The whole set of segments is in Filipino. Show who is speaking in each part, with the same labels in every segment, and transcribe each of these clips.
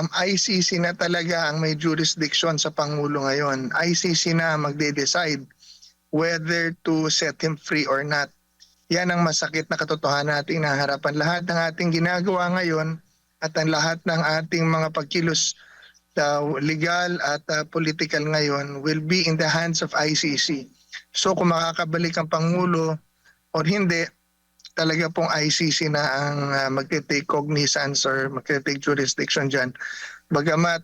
Speaker 1: ICC na talaga ang may jurisdiction sa Pangulo ngayon. ICC na magde-decide whether to set him free or not. Yan ang masakit na katotohanan nating naharapan. Lahat ng ating ginagawa ngayon at ang lahat ng ating mga pagkilos legal at political ngayon will be in the hands of ICC. So kung makakabalik ang Pangulo or hindi, talaga pong ICC na ang magte-take cognizance or magte-take jurisdiction dyan. Bagamat,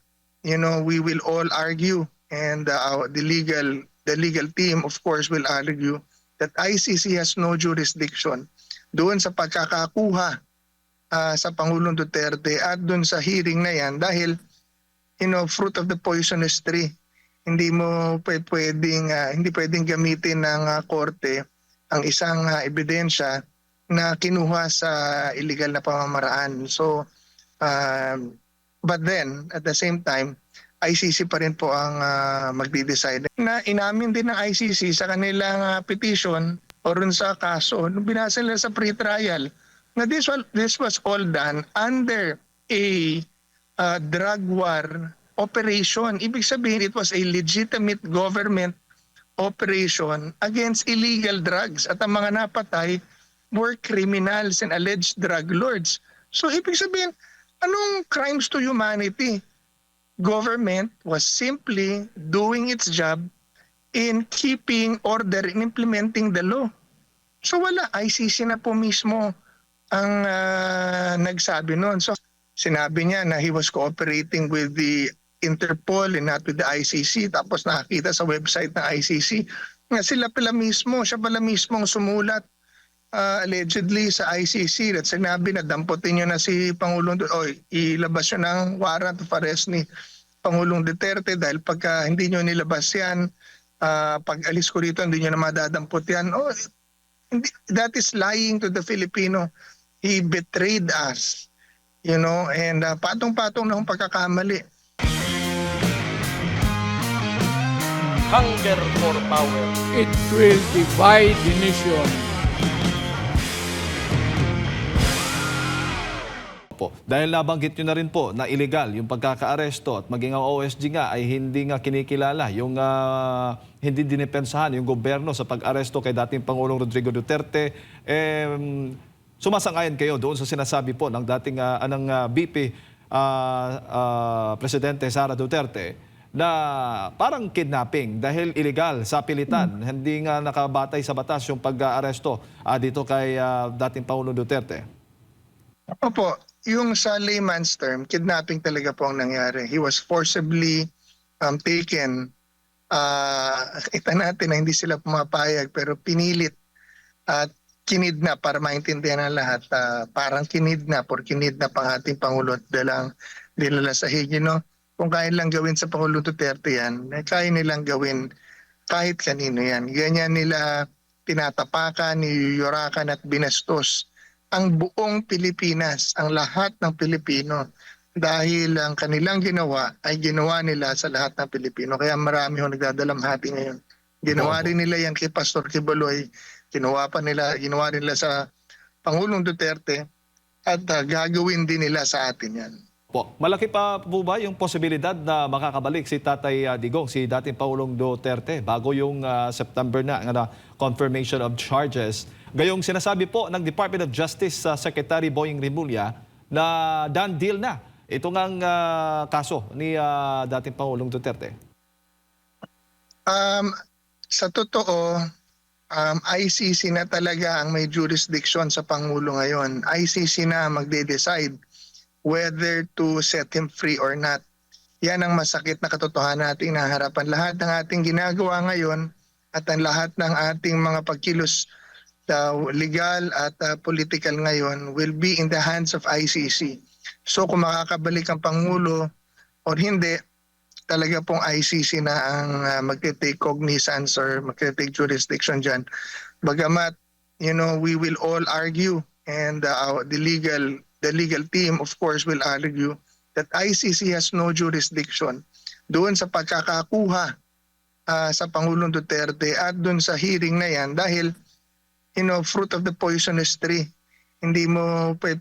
Speaker 1: we will all argue and the legal team of course will argue that ICC has no jurisdiction doon sa pagkakakuha sa Pangulong Duterte at doon sa hearing na yan dahil fruit of the poisonous tree. Hindi pwedeng gamitin ng korte ang isang ebidensya na kinuha sa illegal na pamamaraan. So, but then, at the same time, ICC pa rin po ang magde-decide. Na inamin din ng ICC sa kanilang petition o rin sa kaso, nung binasa nila sa pre-trial, na this was all done under a drug war operation. Ibig sabihin, it was a legitimate government operation against illegal drugs. At ang mga napatay were criminals and alleged drug lords. So ibig sabihin, anong crimes to humanity? Government was simply doing its job in keeping order and implementing the law. So wala, ICC na po mismo ang nagsabi noon. So sinabi niya na he was cooperating with the Interpol and not with the ICC. Tapos nakakita sa website ng ICC nga siya pala mismo ang sumulat allegedly sa ICC at sinabi na damputin nyo na si Pangulong ilabas nyo ng warrant of arrest ni Pangulong Duterte dahil pagka hindi nyo nilabas yan, pag alis ko rito hindi nyo na madadampot yan. That is lying to the Filipino. He betrayed us, and patong-patong na akong pagkakamali.
Speaker 2: Hunger for power.
Speaker 3: It will divide the nation.
Speaker 4: Po. Dahil nabanggit nyo na rin po na illegal yung pagkaka-aresto at maging ang OSG nga ay hindi nga kinikilala yung hindi dinipensahan yung gobyerno sa pag-aresto kay dating Pangulong Rodrigo Duterte. Sumasang-ayon kayo doon sa sinasabi po ng dating BP Presidente Sara Duterte na parang kidnapping dahil illegal sa pilitan. Hindi nga nakabatay sa batas yung pag-aresto dito kay dating Pangulong Duterte.
Speaker 1: Opo, yung sa layman's term, kidnapping talaga po ang nangyari. He was forcibly taken. Kita natin na hindi sila pumapayag pero pinilit at kinidnap para maintindihan ng lahat. Parang kinidnap ang ating Pangulo at dinala sa higin. Kung kaya lang gawin sa Pangulong Duterte yan, kaya nilang gawin kahit kanino yan. Ganyan nila tinatapakan, niyuyurakan at binastos ang buong Pilipinas, ang lahat ng Pilipino. Dahil ang kanilang ginawa ay ginawa nila sa lahat ng Pilipino. Kaya marami ho nagdadalamhati ngayon. Ginawa rin nila yan kay Pastor Kibuloy. Ginawa rin nila sa Pangulong Duterte at gagawin din nila sa atin yan.
Speaker 4: Malaki pa po ba yung posibilidad na makakabalik si Tatay Digong, si dating Pangulong Duterte bago yung September na confirmation of charges? Gayong sinasabi po ng Department of Justice Secretary Boying Rimulya na done deal na ito ngang kaso ni dating Pangulong Duterte.
Speaker 1: Sa totoo, ICC na talaga ang may jurisdiction sa Pangulo ngayon. ICC na magde-decide whether to set him free or not. Yan ang masakit na katotohanan nating naharapan. Lahat ng ating ginagawa ngayon at ang lahat ng ating mga pagkilos legal at political ngayon will be in the hands of ICC. So kung makakabalik ang Pangulo or hindi, talaga pong ICC na ang magte-take cognizance or magte-take jurisdiction dyan. Bagamat, we will all argue and the legal team of course will argue that ICC has no jurisdiction doon sa pagkakakuha sa Pangulong Duterte at doon sa hearing na yan dahil fruit of the poisonous tree. Hindi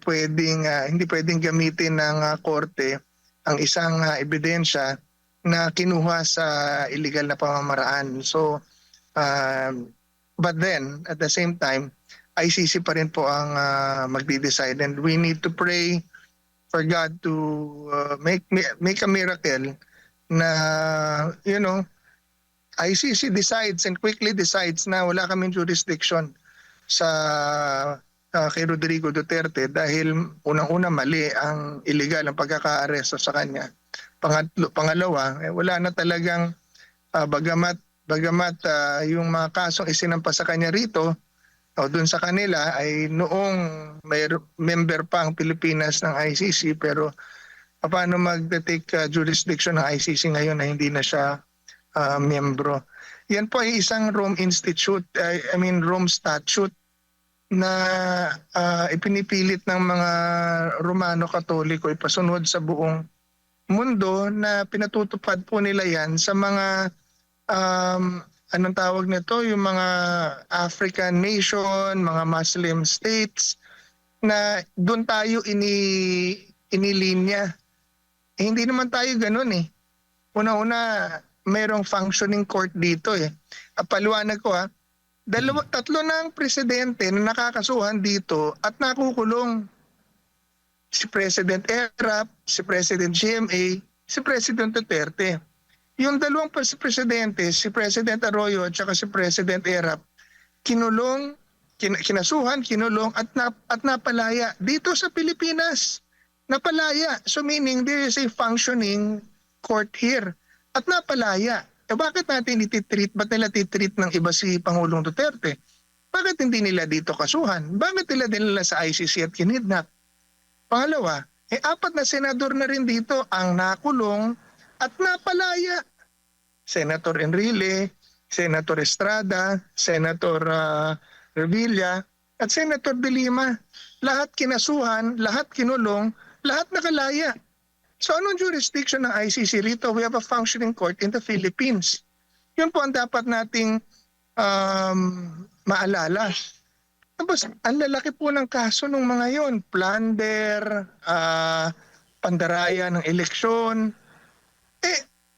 Speaker 1: pwedeng gamitin ng korte ang isang ebidensya na kinuha sa illegal na pamamaraan. So, but then, at the same time, ICC pa rin po ang magde-decide, and we need to pray for God to make a miracle na, ICC decides and quickly decides na wala kaming jurisdiction sa kay Rodrigo Duterte dahil unang-una mali ang illegal ang pagkaka-aresto sa kanya. Pangalawa, wala na talagang bagamat yung mga kasong isinampa sa kanya rito o dun sa kanila ay noong may member pa ang Pilipinas ng ICC, pero paano mag-take jurisdiction ng ICC ngayon na hindi na siya miyembro. Yan po ay isang Rome Statute na ipinipilit ng mga Romano Katoliko ipasunod sa buong mundo, na pinatutupad po nila yan sa mga anong tawag nito, yung mga African nation, mga Muslim states, na doon tayo inilinya. Hindi naman tayo ganun eh. Una-una, mayroong functioning court dito eh. Paliwanag ko tatlo na ang presidente na nakakasuhan dito at nakukulong. Si President Erap, si President GMA, si President Duterte. Yung dalawang presidente, si President Arroyo at saka si President Erap, kinulong, kinasuhan, kinulong at napalaya dito sa Pilipinas. Napalaya. So meaning there is a functioning court here. At napalaya. Bakit natin ba't nila titreat ng iba si Pangulong Duterte? Bakit hindi nila dito kasuhan? Bakit nila dinala sa ICC at kinidnap? Pangalawa, 4 na senador na rin dito ang nakulong at napalaya. Senator Enrile, Senator Estrada, Senator Revilla, at Senator De Lima. Lahat kinasuhan, lahat kinulong, lahat nakalaya. So anong jurisdiction ng ICC rito? We have a functioning court in the Philippines. Yun po ang dapat nating maalala. Tapos, ang lalaki po ng kaso ng mga yon, plunder, pandaraya ng eleksyon.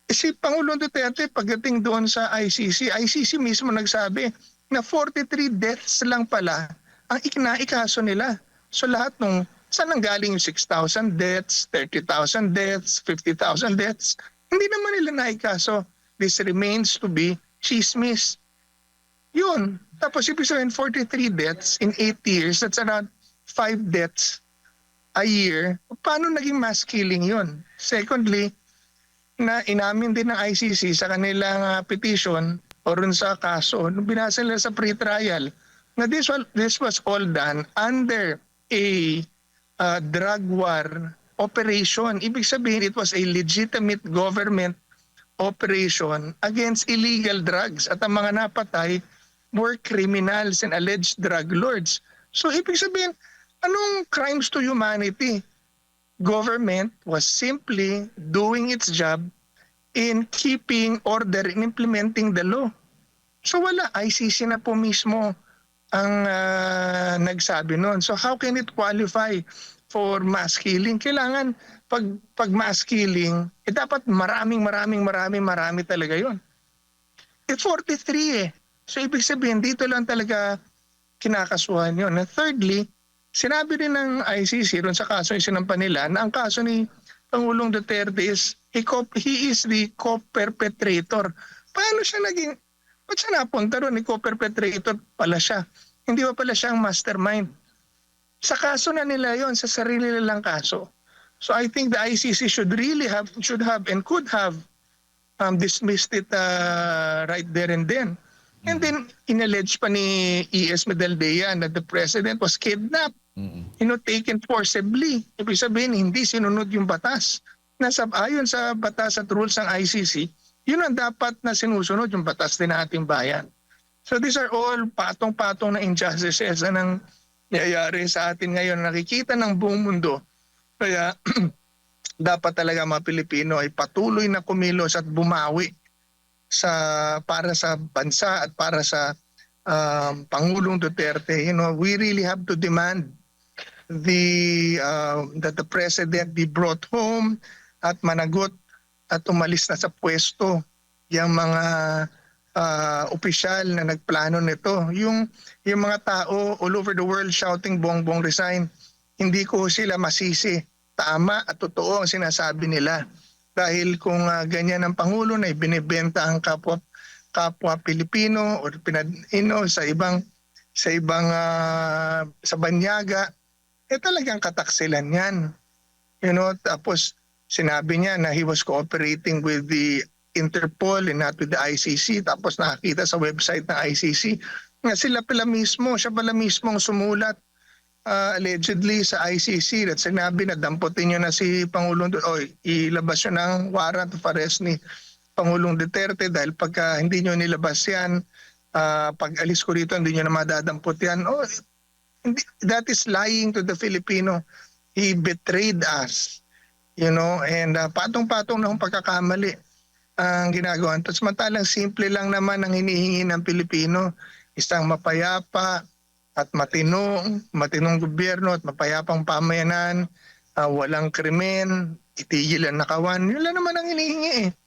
Speaker 1: Si Pangulong Duterte pagdating doon sa ICC mismo nagsabi na 43 deaths lang pala ang naikaso nila. So lahat nung saan nanggaling yung 6,000 deaths, 30,000 deaths, 50,000 deaths, hindi naman nila naikaso. This remains to be chismis. Yun. Tapos ibig sabihin 43 deaths in 8 years, that's around 5 deaths a year. Paano naging mass killing yun? Secondly, na inamin din ng ICC sa kanilang petition o rin sa kaso, nung binasa nila sa pre-trial, na this was all done under a drug war operation. Ibig sabihin, it was a legitimate government operation against illegal drugs, at ang mga napatay were criminals and alleged drug lords. So ibig sabihin, anong crimes to humanity? Government was simply doing its job in keeping order and implementing the law. So wala, ICC na po mismo ang nagsabi noon. So how can it qualify for mass killing? Kailangan pag mass killing, dapat marami talaga yon. 43 eh. So ibig sabihin, dito lang talaga kinakasuhan yun. And thirdly, sinabi rin ng ICC ron sa kaso isinampa nila na ang kaso ni Pangulong Duterte is he is the co-perpetrator. Paano siya ba't siya napunta ron? Co-perpetrator pala siya. Hindi pa pala siya ang mastermind. Sa kaso na nila yon, sa sarili nilang kaso. So I think the ICC should have and could have dismissed it right there and then. And then inallege pa ni E.S. Medaldea that the president was kidnapped, taken forcibly. Ibig sabihin, hindi sinunod yung batas. Ayon sa batas at rules ng ICC, yun ang dapat na sinusunod, yung batas din ng ating bayan. So these are all patong-patong na injustices na nangyayari sa atin ngayon, nakikita ng buong mundo. Kaya dapat talaga mga Pilipino ay patuloy na kumilos at bumawi para sa bansa at para sa Pangulong Duterte. We really have to demand that the president be brought home, at managot at umalis na sa pwesto yung mga opisyal na nagplano nito. Yung mga tao all over the world shouting Bongbong resign, hindi ko sila masisi. Tama at totoo ang sinasabi nila. Dahil kung ganyan ang Pangulo na ibinibenta ang kapwa Pilipino o sa banyaga, talagang kataksilan yan. Tapos sinabi niya na he was cooperating with the Interpol and not with the ICC. Tapos nakakita sa website ng ICC nga siya pala mismo ang sumulat allegedly sa ICC at sinabi na damputin niyo na si Pangulong ilabas niyo ng warrant of arrest ni Pangulong Duterte dahil pagka hindi niyo nilabas yan, pag alis ko rito hindi niyo na madadampot yan. That is lying to the Filipino. He betrayed us, and patong-patong na pagkakamali ang ginagawa. Tapos samantalang simple lang naman ang hinihingi ng Pilipino, isang mapayapa at matinong gobyerno at mapayapang pamayanan, walang krimen, itigil ang nakawan. Yun lang naman ang hinihingi